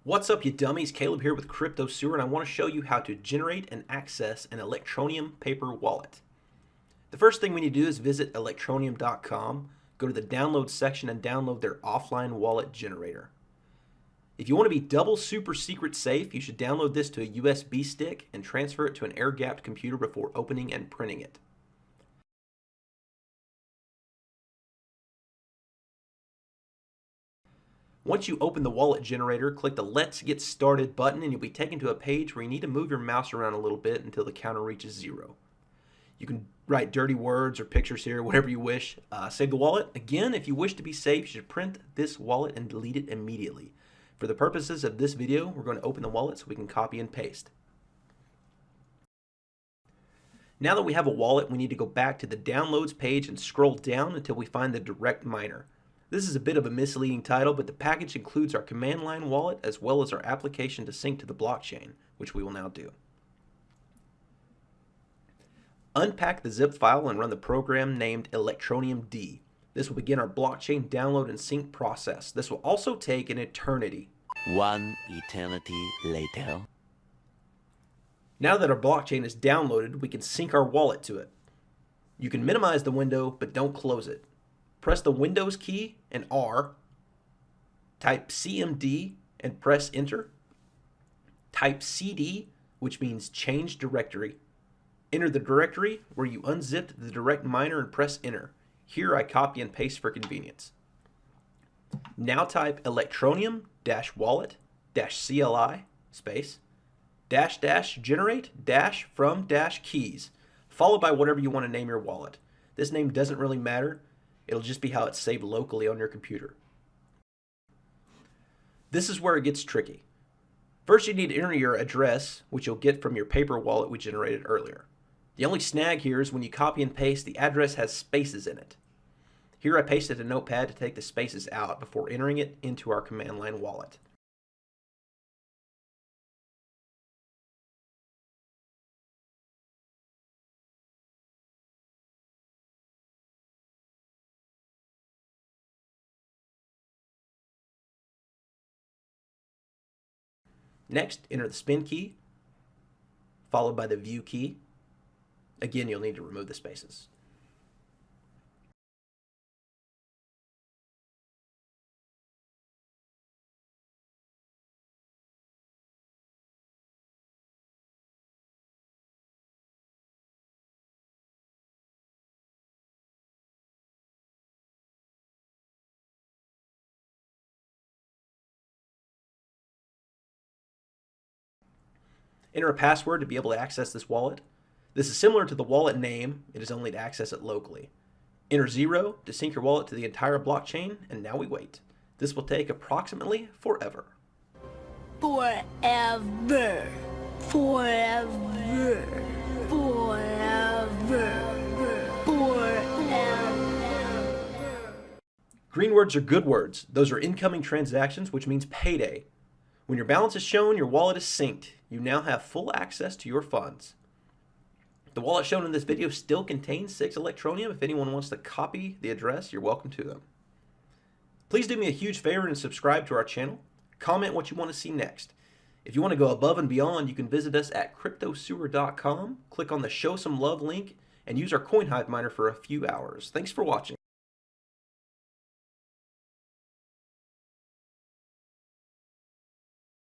What's up, you dummies? Caleb here with Crypto Sewer, and I want to show you how to generate and access an Electroneum paper wallet. The first thing we need to do is visit electroneum.com, go to the download section and download their offline wallet generator. If you want to be double super secret safe, you should download this to a USB stick and transfer it to an air-gapped computer before opening and printing it. Once you open the wallet generator, click the Let's Get Started button and you'll be taken to a page where you need to move your mouse around a little bit until the counter reaches 0. You can write dirty words or pictures here, whatever you wish. Save the wallet. Again, if you wish to be safe, you should print this wallet and delete it immediately. For the purposes of this video, we're going to open the wallet so we can copy and paste. Now that we have a wallet, we need to go back to the Downloads page and scroll down until we find the Direct Miner. This is a bit of a misleading title, but the package includes our command line wallet as well as our application to sync to the blockchain, which we will now do. Unpack the zip file and run the program named Electroneum D. This will begin our blockchain download and sync process. This will also take an eternity. One eternity later. Now that our blockchain is downloaded, we can sync our wallet to it. You can minimize the window, but don't close it. Press the Windows key and R, type CMD and press enter, type CD, which means change directory, enter the directory where you unzipped the direct miner and press enter. Here I copy and paste for convenience. Now type electroneum-wallet-CLI space --generate-from-keys followed by whatever you want to name your wallet. This name doesn't really matter. It'll just be how it's saved locally on your computer. This is where it gets tricky. First, you need to enter your address, which you'll get from your paper wallet we generated earlier. The only snag here is when you copy and paste, the address has spaces in it. Here I pasted a notepad to take the spaces out before entering it into our command line wallet. Next, enter the spin key, followed by the view key. Again, you'll need to remove the spaces. Enter a password to be able to access this wallet. This is similar to the wallet name, it is only to access it locally. Enter 0 to sync your wallet to the entire blockchain, and now we wait. This will take approximately forever. Forever. Forever. Forever. Forever. Green words are good words. Those are incoming transactions, which means payday. When your balance is shown, your wallet is synced. You now have full access to your funds. The wallet shown in this video still contains 6 Electroneum. If anyone wants to copy the address, you're welcome to them. Please do me a huge favor and subscribe to our channel. Comment what you want to see next. If you want to go above and beyond, you can visit us at cryptosewer.com, click on the Show Some Love link, and use our CoinHive miner for a few hours. Thanks for watching.